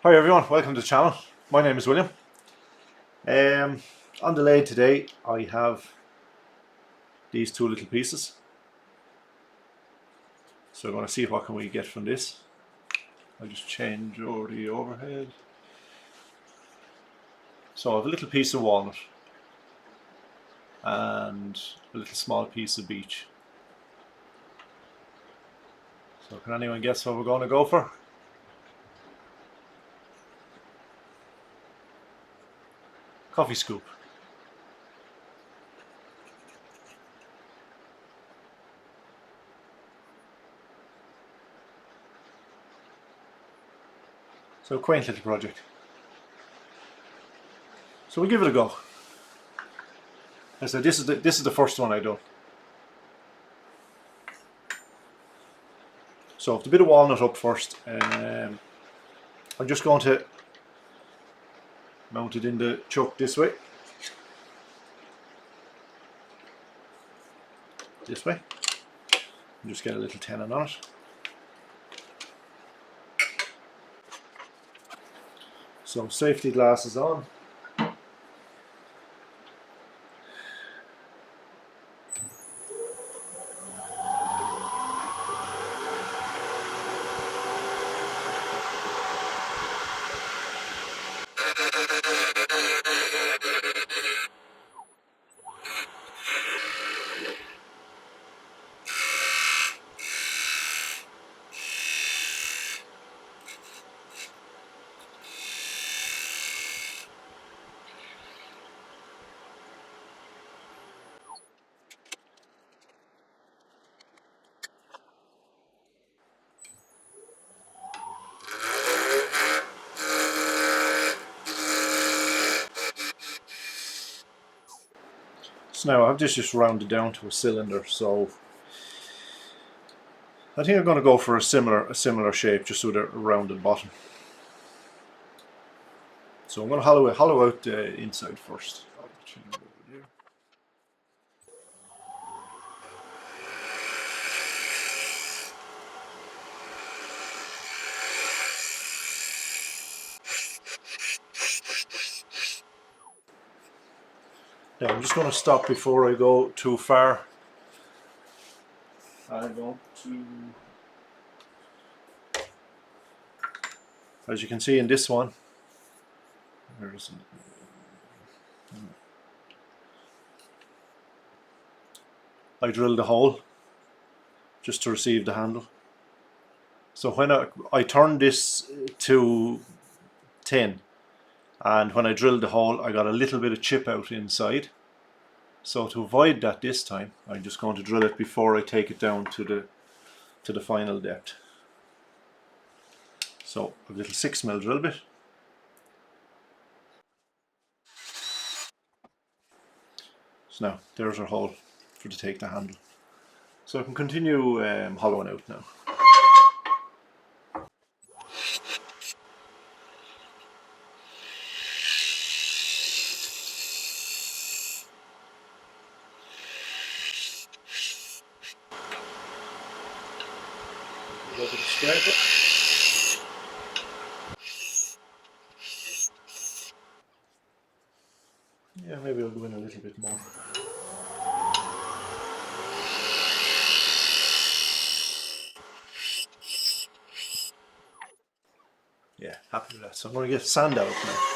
Hi everyone, welcome to the channel. My name is William. Um, on the lathe today I have these two little pieces. So I'm going to see what can we get from this. I'll just change over the overhead. So I have a little piece of walnut and a little small piece of beech. So can anyone guess what we're going to go for? Coffee scoop. So a quaint little project. So we'll give it a go. As I said, this is the first one I've done. So with a bit of walnut up first. I'm just going to mount it in the chuck this way. This way. And just get a little tenon on it. So safety glasses on. So now I've just rounded down to a cylinder, so I think I'm going to go for a similar shape, just with a rounded bottom. So I'm going to hollow out the inside first. Now I'm just going to stop before I go too far. I'm going to, as you can see in this one, I drilled a hole just to receive the handle. So when I turned this to tin, and when I drilled the hole I got a little bit of chip out inside. So to avoid that this time, I'm just going to drill it before I take it down to the final depth. So a little 6mm drill bit. So now there's our hole to take the handle. So I can continue hollowing out now. A little bit of scraper. Yeah, maybe I'll go in a little bit more. Yeah, happy with that. So I'm going to get sand out now.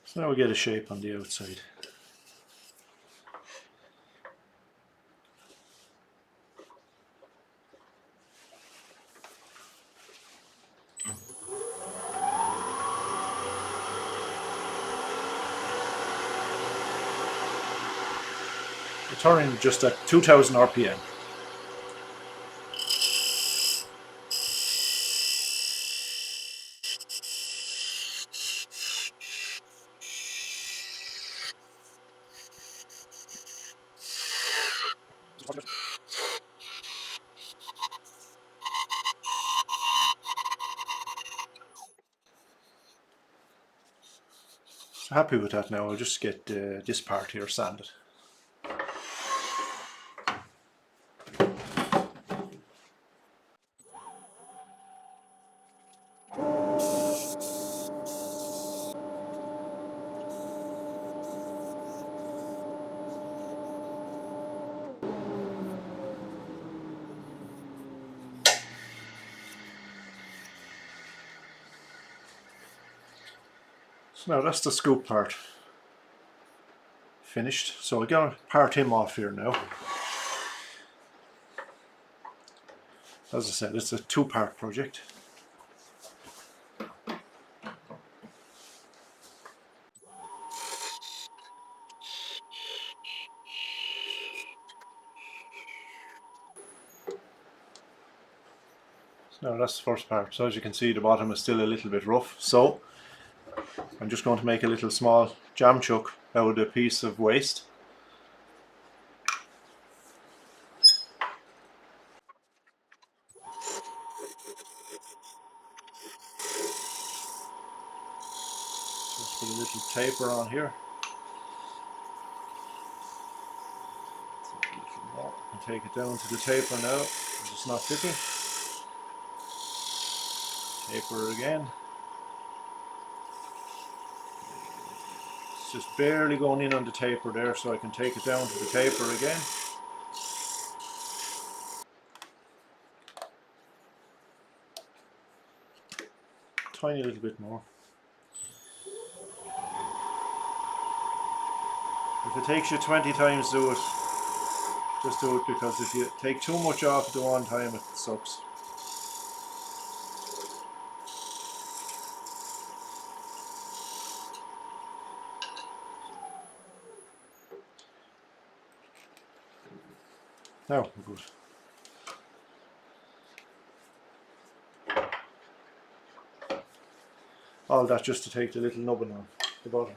So now we get a shape on the outside. We're turning just at 2000 RPM. So happy with that now. I'll just get this part here sanded. So now that's the scoop part finished. So I'm going to part him off here now. As I said, it's a two-part project. So now that's the first part. So as you can see, the bottom is still a little bit rough. So I'm just going to make a little small jam chuck out of a piece of waste. Just put a little taper on here. A little more. And take it down to the taper now, because it's not fitting. Taper again. It's just barely going in on the taper there, so I can take it down to the taper again. Tiny little bit more. If it takes you 20 times, do it. Just do it, because if you take too much off at one time, it sucks. Now we're good. All that just to take the little nubbin off the bottom.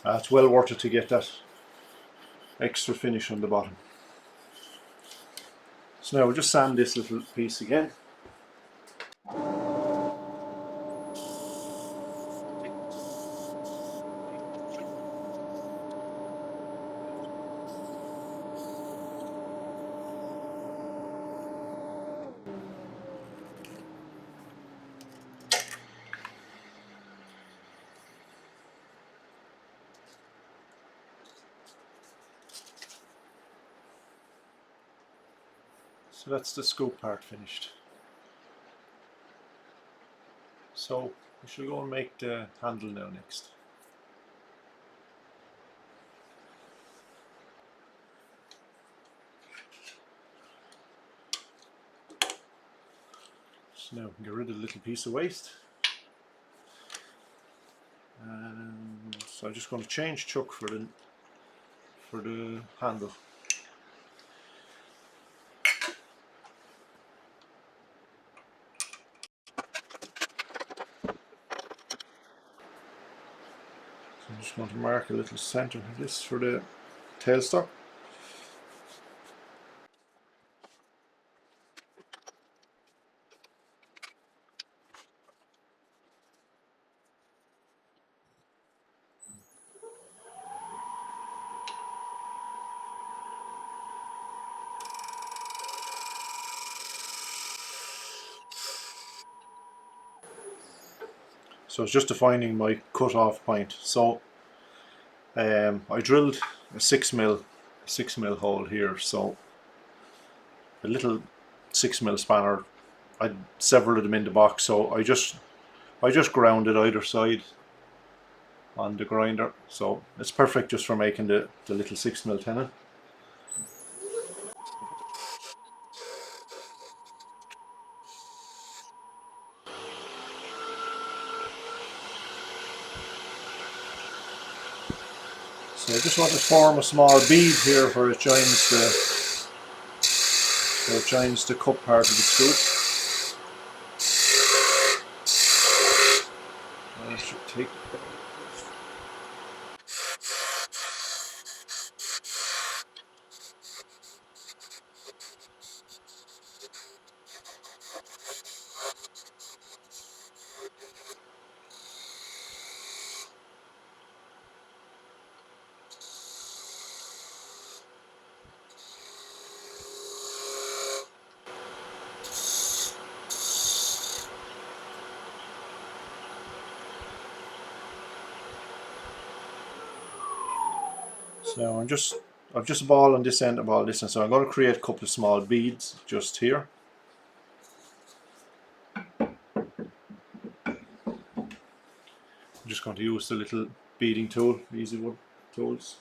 It's well worth it to get that extra finish on the bottom. So now we'll just sand this little piece again. So that's the scoop part finished. So we shall go and make the handle now next. So now we can get rid of the little piece of waste. And so I'm just going to change chuck for the handle. So I'm just going to mark a little center of this for the tailstock. So it's just defining my cut-off point. So I drilled a 6mm hole here. So a little 6mm spanner. I had several of them in the box. So I just grounded either side on the grinder. So it's perfect just for making the little 6mm tenon. So I just want to form a small bead here where it joins the cup part of the scoop. I should take So I've just a ball on this end, a ball on this end, so I'm going to create a couple of small beads just here. I'm just going to use the little beading tool, easy wood tools.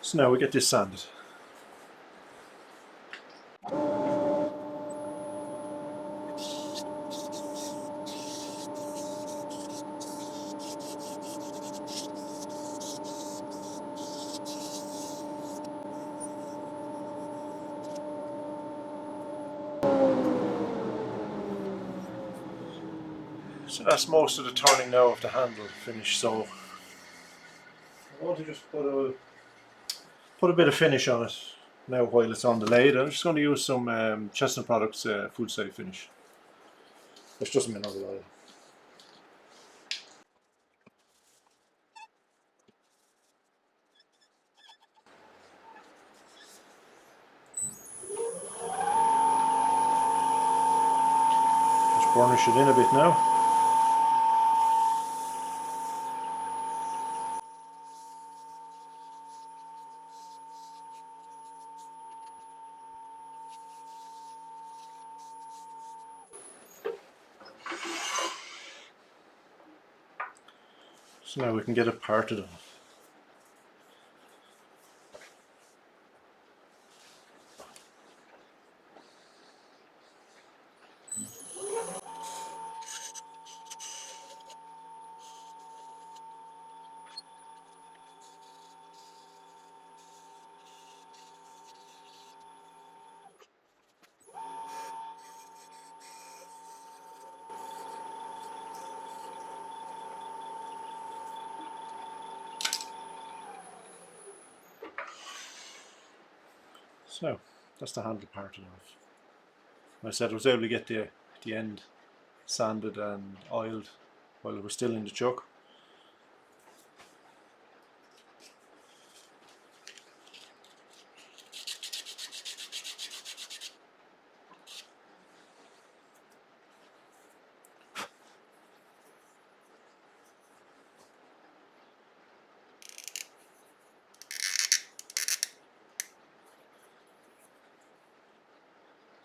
So now we get this sanded. So that's most of the turning now of the handle finished. So I want to just put a bit of finish on it now while it's on the lathe. I'm just going to use some Chestnut Products food side finish. It's just mineral oil. Just burnish it in a bit now. So now we can get it parted off. So that's the handle parted off. Like I said, I was able to get the end sanded and oiled while it was still in the chuck.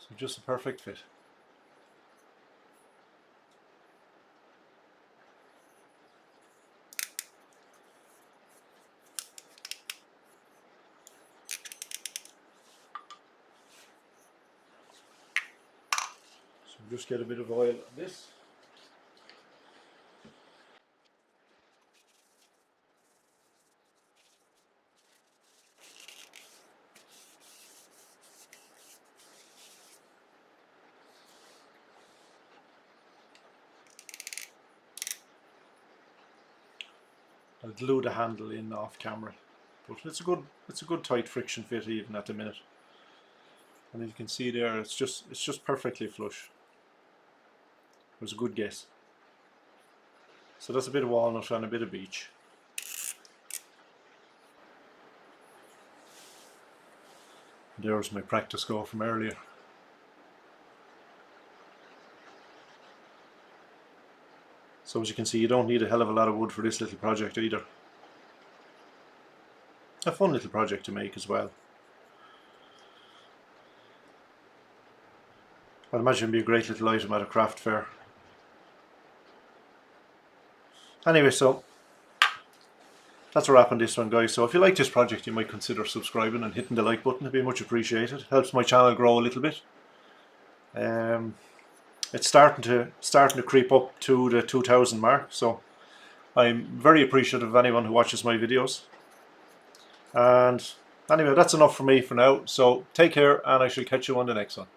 So just a perfect fit. So just get a bit of oil on this. I'll glue the handle in off camera, but it's a good tight friction fit even at the minute. And as you can see there, it's just perfectly flush. It was a good guess. So that's a bit of walnut and a bit of beech. There's my practice go from earlier. So as you can see, you don't need a hell of a lot of wood for this little project either. A fun little project to make as well. I'd imagine it'd be a great little item at a craft fair. Anyway, so that's a wrap on this one, guys. So if you like this project, you might consider subscribing and hitting the like button. It'd be much appreciated. Helps my channel grow a little bit. It's starting to creep up to the 2000 mark, so I'm very appreciative of anyone who watches my videos. And anyway, that's enough for me for now. So take care, and I shall catch you on the next one.